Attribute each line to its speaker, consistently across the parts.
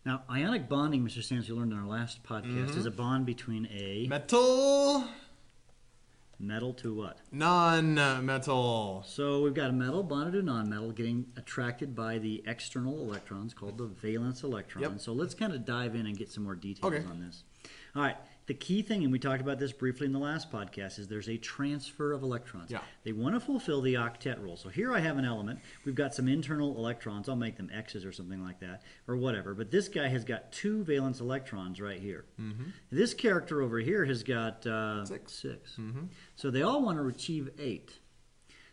Speaker 1: Now, ionic bonding, Mr. Sands, you learned in our last podcast, is a bond between a
Speaker 2: metal
Speaker 1: to what?
Speaker 2: Non-metal.
Speaker 1: So we've got a metal bonded to a non-metal getting attracted by the external electrons called the valence electron.
Speaker 2: Yep.
Speaker 1: So let's kind of dive in and get some more details
Speaker 2: Okay.
Speaker 1: on this. All right. The key thing, and we talked about this briefly in the last podcast, is there's a transfer of electrons.
Speaker 2: Yeah.
Speaker 1: They want to fulfill the octet rule. So here I have an element. We've got some internal electrons. I'll make them X's or something like that, or whatever. But this guy has got 2 valence electrons right here. This character over here has got 6. So they all want to achieve 8.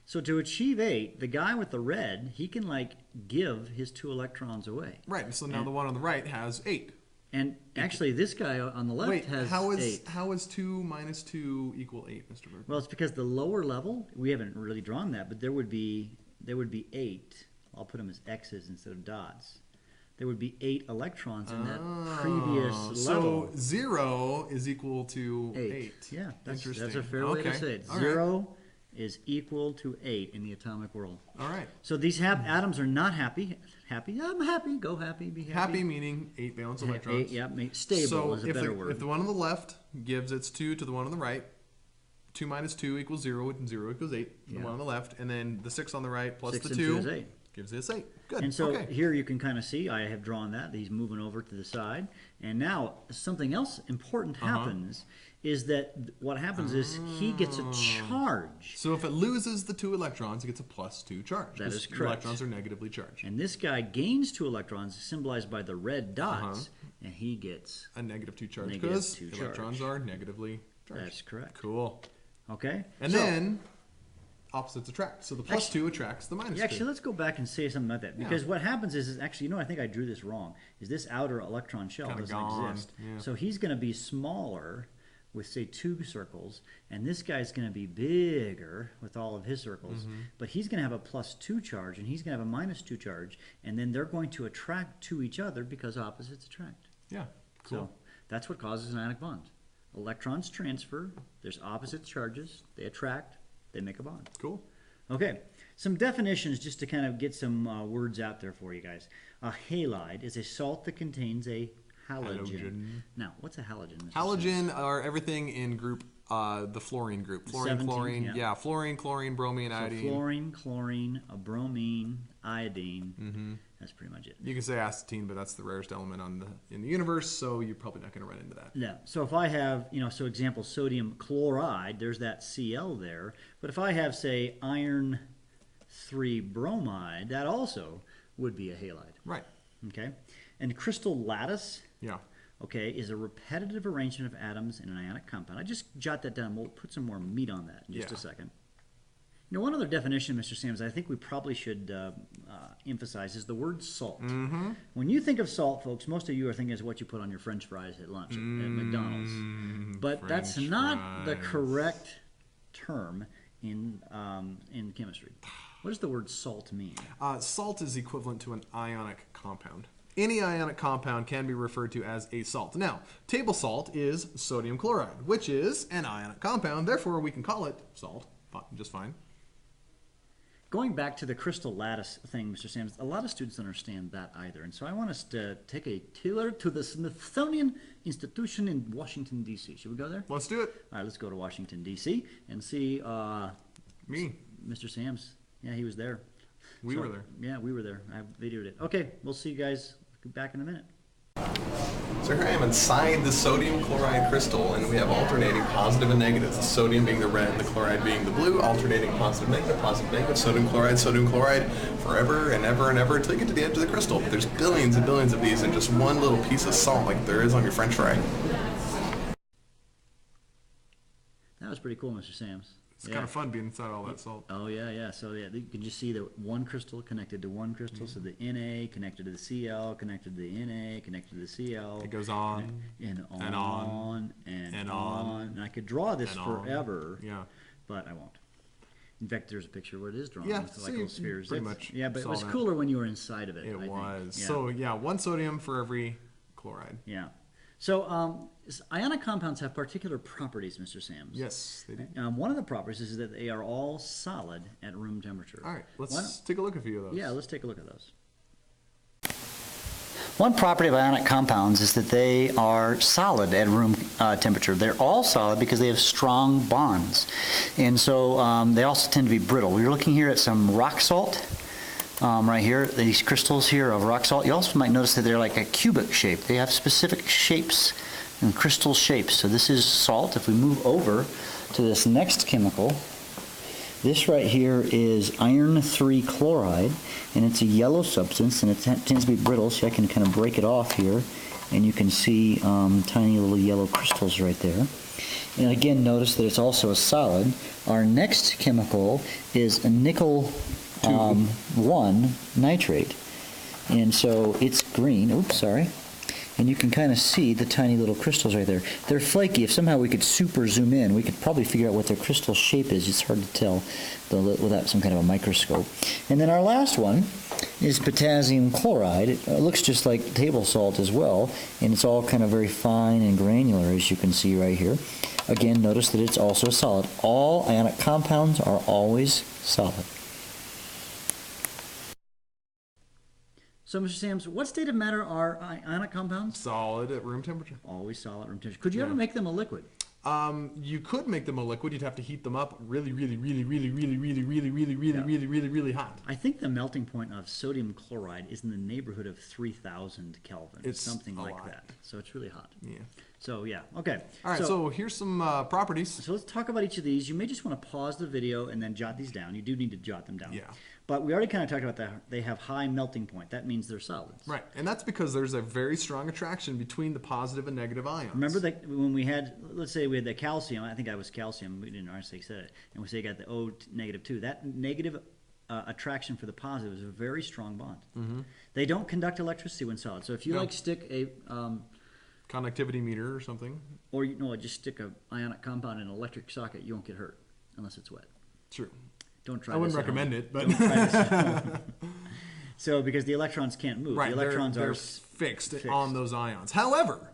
Speaker 1: So to achieve 8, the guy with the red, he can like give his 2 electrons away.
Speaker 2: Right. So now the one on the right has 8.
Speaker 1: And actually, this guy on the left has 8.
Speaker 2: How is 2 minus 2 equal 8, Mr. Berger?
Speaker 1: Well, it's because the lower level, we haven't really drawn that, but there would be 8. I'll put them as X's instead of dots. There would be 8 electrons in that previous level.
Speaker 2: So 0 is equal to 8.
Speaker 1: Yeah, that's
Speaker 2: Interesting.
Speaker 1: a fair way to say it.
Speaker 2: All
Speaker 1: 0 is equal to 8 in the atomic world.
Speaker 2: All right.
Speaker 1: So these atoms are not happy. Happy? I'm happy. Go happy. Be happy.
Speaker 2: Happy meaning 8 valence electrons.
Speaker 1: 8, stable is a better word.
Speaker 2: If the one on the left gives its 2 to the one on the right, 2 minus 2 equals 0, and 0 equals 8, the one on the left, and then the 6 on the right plus
Speaker 1: 6
Speaker 2: the
Speaker 1: and
Speaker 2: 2
Speaker 1: is 8.
Speaker 2: gives us 8. Good.
Speaker 1: And so here you can kind of see I have drawn that. He's moving over to the side. And now something else important happens is that what happens is he gets a charge.
Speaker 2: So if it loses the 2 electrons, it gets a plus 2 charge.
Speaker 1: That is correct.
Speaker 2: Electrons are negatively charged.
Speaker 1: And this guy gains 2 electrons, symbolized by the red dots, and he gets
Speaker 2: a negative 2 charge
Speaker 1: negative
Speaker 2: because
Speaker 1: 2
Speaker 2: electrons are negatively charged.
Speaker 1: That's correct.
Speaker 2: Cool.
Speaker 1: Okay?
Speaker 2: And then opposites attract. So the plus 2 attracts the minus 2.
Speaker 1: Actually, let's go back and say something about that. Because what happens is actually, I think I drew this wrong, is this outer electron shell
Speaker 2: Kinda
Speaker 1: doesn't
Speaker 2: gone.
Speaker 1: exist.
Speaker 2: Yeah.
Speaker 1: So he's going to be smaller with, say, 2 circles, and this guy's going to be bigger with all of his circles. But he's going to have a plus 2 charge, and he's going to have a minus 2 charge, and then they're going to attract to each other because opposites attract.
Speaker 2: Yeah, cool.
Speaker 1: So that's what causes an ionic bond. Electrons transfer, there's opposite charges, they attract, they make a bond.
Speaker 2: Cool.
Speaker 1: Okay, some definitions just to kind of get some words out there for you guys. A halide is a salt that contains a halogen. Now, what's a halogen? Mr.
Speaker 2: Halogen
Speaker 1: Sims?
Speaker 2: are everything in group, the fluorine group. Fluorine,
Speaker 1: 17,
Speaker 2: chlorine. Yeah, fluorine, chlorine, bromine,
Speaker 1: So
Speaker 2: iodine.
Speaker 1: fluorine, chlorine, a bromine, iodine. That's pretty much it.
Speaker 2: You can say acetine, but that's the rarest element in the universe, so you're probably not going to run into that.
Speaker 1: Yeah. So if I have, so example, sodium chloride, there's that Cl there. But if I have, say, iron 3 bromide, that also would be a halide.
Speaker 2: Right.
Speaker 1: Okay. And crystal lattice,
Speaker 2: Yeah.
Speaker 1: okay, is a repetitive arrangement of atoms in an ionic compound. I just jot that down. We'll put some more meat on that in just a second. One other definition, Mr. Sams, I think we probably should emphasize is the word salt. When you think of salt, folks, most of you are thinking of what you put on your French fries at lunch at McDonald's. But that's not the correct term in chemistry. What does the word salt mean?
Speaker 2: Salt is equivalent to an ionic compound. Any ionic compound can be referred to as a salt. Now, table salt is sodium chloride, which is an ionic compound. Therefore, we can call it salt just fine.
Speaker 1: Going back to the crystal lattice thing, Mr. Sams, a lot of students don't understand that either. And so I want us to take a tour to the Smithsonian Institution in Washington, D.C. Should we go there?
Speaker 2: Let's do it.
Speaker 1: All right, let's go to Washington, D.C. and see
Speaker 2: Me.
Speaker 1: Mr. Sams. Yeah, he was there.
Speaker 2: We were there.
Speaker 1: Yeah, we were there. I videoed it. Okay, we'll see you guys back in a minute.
Speaker 3: So here I am inside the sodium chloride crystal, and we have alternating positive and negatives. The sodium being the red, the chloride being the blue, alternating positive, negative, sodium chloride, forever and ever and ever until you get to the edge of the crystal. There's billions and billions of these in just one little piece of salt like there is on your French fry.
Speaker 1: That was pretty cool, Mr. Sams.
Speaker 2: It's kind of fun being inside all that salt.
Speaker 1: Oh, yeah. So, you can just see that one crystal connected to one crystal. So the Na connected to the Cl, connected to the Na, connected to the Cl.
Speaker 2: It goes on
Speaker 1: and on.
Speaker 2: And on.
Speaker 1: And I could draw this forever,
Speaker 2: Yeah.
Speaker 1: but I won't. In fact, there's a picture where it is drawn
Speaker 2: Yeah,
Speaker 1: with like little spheres.
Speaker 2: pretty much
Speaker 1: Yeah, but it
Speaker 2: saw
Speaker 1: was
Speaker 2: that.
Speaker 1: cooler when you were inside of it.
Speaker 2: It
Speaker 1: I
Speaker 2: was.
Speaker 1: think. Yeah.
Speaker 2: So, yeah, one sodium for every chloride.
Speaker 1: Yeah. So ionic compounds have particular properties, Mr. Sams.
Speaker 2: Yes, they do.
Speaker 1: One of the properties is that they are all solid at room temperature.
Speaker 2: All right, let's take a look at a few of those.
Speaker 1: Yeah, let's take a look at those. One property of ionic compounds is that they are solid at room temperature. They're all solid because they have strong bonds. And so they also tend to be brittle. We're looking here at some rock salt right here. These crystals here of rock salt. You also might notice that they're like a cubic shape. They have specific shapes and crystal shapes. So this is salt. If we move over to this next chemical, this right here is iron 3 chloride, and it's a yellow substance, and it tends to be brittle, so I can kind of break it off here, and you can see tiny little yellow crystals right there. And again, notice that it's also a solid. Our next chemical is a nickel 1 nitrate, and so it's green. Oops, sorry. And you can kind of see the tiny little crystals right there. They're flaky. If somehow we could super zoom in, we could probably figure out what their crystal shape is. It's hard to tell without some kind of a microscope. And then our last one is potassium chloride. It looks just like table salt as well, and it's all kind of very fine and granular, as you can see right here. Again, notice that it's also a solid. All ionic compounds are always solid. So, Mr. Sams, what state of matter are ionic compounds?
Speaker 2: Solid at room temperature.
Speaker 1: Always solid at room temperature. Could you ever make them a liquid?
Speaker 2: You could make them a liquid. You'd have to heat them up really hot.
Speaker 1: I think the melting point of sodium chloride is in the neighborhood of 3,000 Kelvin. It's something like that. So it's really hot.
Speaker 2: Yeah.
Speaker 1: So yeah, okay.
Speaker 2: All right, so here's some properties.
Speaker 1: So let's talk about each of these. You may just want to pause the video and then jot these down. You do need to jot them down.
Speaker 2: Yeah.
Speaker 1: But we already kind of talked about that. They have high melting point. That means they're solids.
Speaker 2: Right, and that's because there's a very strong attraction between the positive and negative ions.
Speaker 1: Remember that when we had, let's say we had the calcium, I think that was calcium, we didn't honestly say it, and we say you got the O negative 2. That negative attraction for the positive is a very strong bond. Mm-hmm. They don't conduct electricity when solid. So if you like stick a
Speaker 2: conductivity meter or something,
Speaker 1: or just stick a ionic compound in an electric socket, you won't get hurt unless it's wet.
Speaker 2: True.
Speaker 1: Don't try.
Speaker 2: I wouldn't recommend it, but
Speaker 1: so because the electrons can't move,
Speaker 2: right,
Speaker 1: the electrons
Speaker 2: they're
Speaker 1: are
Speaker 2: fixed on those ions. However,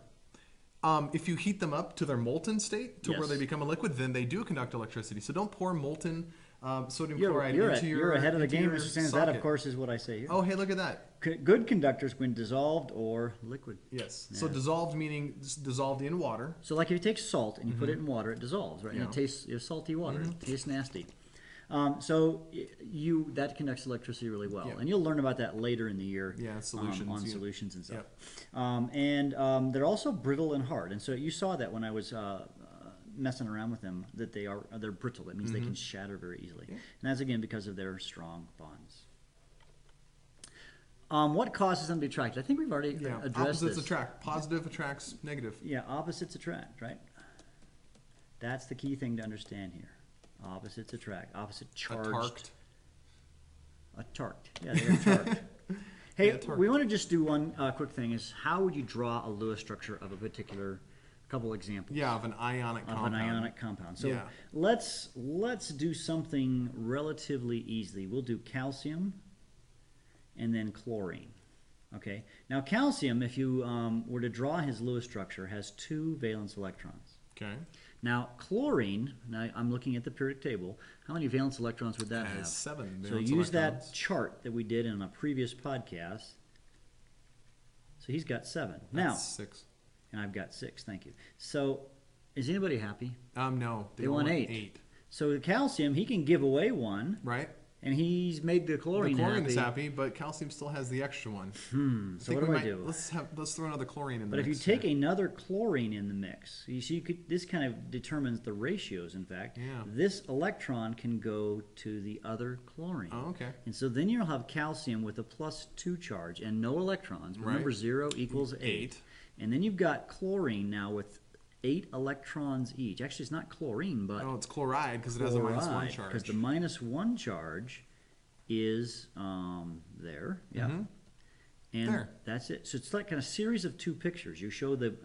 Speaker 2: if you heat them up to their molten state, to where they become a liquid, then they do conduct electricity. So don't pour molten sodium chloride into your.
Speaker 1: You're ahead of the game, Mr. Sanders. That, of
Speaker 2: socket.
Speaker 1: course, is what I say here.
Speaker 2: Oh, hey, look at that.
Speaker 1: Good conductors when dissolved or liquid.
Speaker 2: Yes.
Speaker 1: Yeah.
Speaker 2: So dissolved meaning dissolved in water.
Speaker 1: So like if you take salt and you put it in water, it dissolves, right? And it tastes salty water. It tastes nasty. So that conducts electricity really well, and you'll learn about that later in the year.
Speaker 2: Yeah, solutions
Speaker 1: on solutions and stuff.
Speaker 2: Yep.
Speaker 1: And they're also brittle and hard, and so you saw that when I was messing around with them, that they're brittle. That means they can shatter very easily, and that's again because of their strong bonds. What causes them to be attracted? I think we've already addressed
Speaker 2: opposites
Speaker 1: this.
Speaker 2: attract. Positive attracts negative.
Speaker 1: Yeah, opposites attract, right? That's the key thing to understand here. Opposites attract. Opposite charged. A tarked. Yeah, they're tarked. Hey, we want to just do one quick thing. Is how would you draw a Lewis structure of a particular couple examples?
Speaker 2: Yeah, of an ionic compound.
Speaker 1: So let's do something relatively easily. We'll do calcium and then chlorine. Okay. Now calcium, if you were to draw his Lewis structure, has 2 valence electrons.
Speaker 2: Okay.
Speaker 1: Now, chlorine, now I'm looking at the periodic table. How many valence electrons would that have?
Speaker 2: 7 valence
Speaker 1: So use
Speaker 2: electrons.
Speaker 1: that chart that we did in a previous podcast. So he's got 7.
Speaker 2: That's
Speaker 1: now,
Speaker 2: 6.
Speaker 1: And I've got 6, thank you. So is anybody happy?
Speaker 2: No.
Speaker 1: They want 8. So the calcium, he can give away 1.
Speaker 2: Right.
Speaker 1: And he's made the chlorine happy.
Speaker 2: The chlorine is happy, but calcium still has the extra one.
Speaker 1: So what do I do?
Speaker 2: Let's throw another chlorine in the
Speaker 1: mix. But if you take another chlorine in the mix, you see, this kind of determines the ratios, in fact.
Speaker 2: Yeah.
Speaker 1: This electron can go to the other chlorine.
Speaker 2: Oh, okay.
Speaker 1: And so then you'll have calcium with a +2 charge and no electrons. Remember, 0 equals 8. And then you've got chlorine now with 8 electrons each. Actually, it's not chlorine, but
Speaker 2: it's chloride because it has a -1 charge.
Speaker 1: Because the -1 charge is there. Yeah.
Speaker 2: Mm-hmm.
Speaker 1: And that's it. So it's like a series of 2 pictures. You show the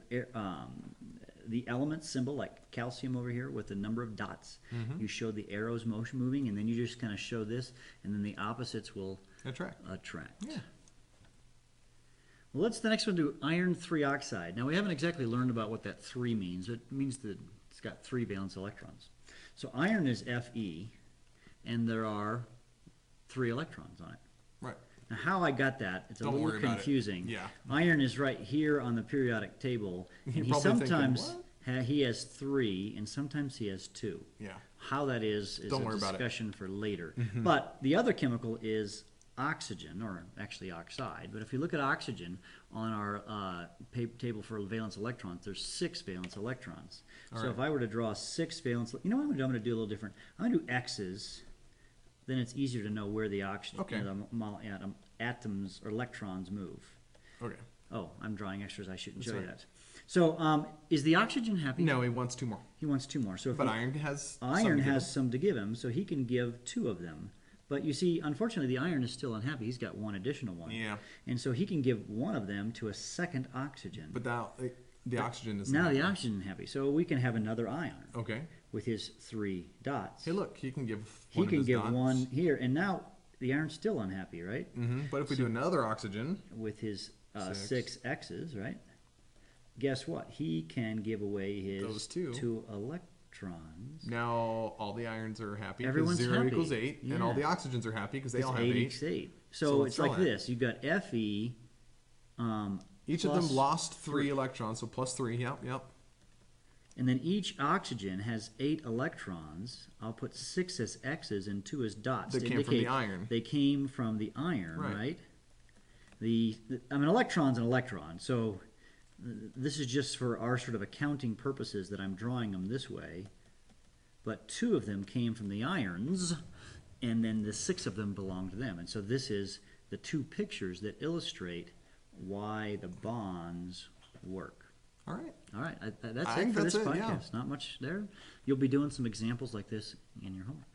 Speaker 1: element symbol, like calcium over here with the number of dots. You show the arrows moving, and then you just kind of show this, and then the opposites will attract.
Speaker 2: Yeah.
Speaker 1: Well, let's the next one do iron 3 oxide. Now we haven't exactly learned about what that 3 means. It means that it's got 3 valence electrons. So iron is Fe, and there are 3 electrons on it.
Speaker 2: Right.
Speaker 1: Now, how I got that, it's a
Speaker 2: Don't
Speaker 1: little
Speaker 2: worry about it.
Speaker 1: confusing.
Speaker 2: Yeah.
Speaker 1: Iron is right here on the periodic table, and
Speaker 2: You're
Speaker 1: he
Speaker 2: probably thinking,
Speaker 1: sometimes
Speaker 2: "What?"
Speaker 1: he has 3, and sometimes he has 2.
Speaker 2: Yeah.
Speaker 1: How that is
Speaker 2: Don't
Speaker 1: a
Speaker 2: worry about it.
Speaker 1: discussion for later. But the other chemical is oxygen, or actually oxide. But if you look at oxygen on our table for valence electrons, there's 6 valence electrons. So if I were to draw 6 valence, you know what I'm going to do a little different. I'm going to do X's. Then it's easier to know where the oxygen,
Speaker 2: Okay.
Speaker 1: the atoms or electrons move.
Speaker 2: Okay.
Speaker 1: Oh, I'm drawing extras. I shouldn't show
Speaker 2: That's
Speaker 1: you
Speaker 2: right.
Speaker 1: that. So, is the oxygen happy?
Speaker 2: No, he wants 2 more.
Speaker 1: He wants 2 more. So, if
Speaker 2: But
Speaker 1: he-
Speaker 2: iron has
Speaker 1: iron
Speaker 2: some to
Speaker 1: has
Speaker 2: give
Speaker 1: some to give him, so he can give 2 of them. But you see, unfortunately, the iron is still unhappy. He's got 1 additional one.
Speaker 2: Yeah.
Speaker 1: And so he can give 1 of them to a second oxygen.
Speaker 2: But now the oxygen is
Speaker 1: now
Speaker 2: not.
Speaker 1: the oxygen is happy. So we can have another ion
Speaker 2: Okay.
Speaker 1: with his 3 dots.
Speaker 2: Hey, look, he can give
Speaker 1: he
Speaker 2: one of
Speaker 1: can
Speaker 2: his
Speaker 1: give
Speaker 2: dots.
Speaker 1: 1 here, and now the iron's still unhappy, right?
Speaker 2: But if we do another oxygen,
Speaker 1: With his
Speaker 2: 6.
Speaker 1: 6 X's, right? Guess what? He can give away his
Speaker 2: Those 2.
Speaker 1: 2 electrons.
Speaker 2: now all the irons are happy. 'Cause
Speaker 1: Everyone's
Speaker 2: 0
Speaker 1: happy.
Speaker 2: equals 8, and all
Speaker 1: Yeah.
Speaker 2: the oxygens are happy because they
Speaker 1: It's
Speaker 2: all have
Speaker 1: 8
Speaker 2: 8.
Speaker 1: equals 8.
Speaker 2: So
Speaker 1: So
Speaker 2: let's
Speaker 1: it's like
Speaker 2: draw it.
Speaker 1: this. You've got Fe.
Speaker 2: Each of
Speaker 1: plus
Speaker 2: them lost 3 electrons, so plus 3. Yep.
Speaker 1: And then each oxygen has 8 electrons. I'll put 6 as X's and 2 as dots.
Speaker 2: That
Speaker 1: to
Speaker 2: came from the
Speaker 1: indicate
Speaker 2: iron.
Speaker 1: They came from the iron,
Speaker 2: Right.
Speaker 1: right? An electron's an electron. So this is just for our sort of accounting purposes that I'm drawing them this way. But 2 of them came from the irons, and then the 6 of them belong to them. And so this is the 2 pictures that illustrate why the bonds work.
Speaker 2: All right.
Speaker 1: All right, that's
Speaker 2: I
Speaker 1: it
Speaker 2: think
Speaker 1: for
Speaker 2: that's
Speaker 1: this
Speaker 2: it,
Speaker 1: podcast.
Speaker 2: yeah.
Speaker 1: Not much there. You'll be doing some examples like this in your homework.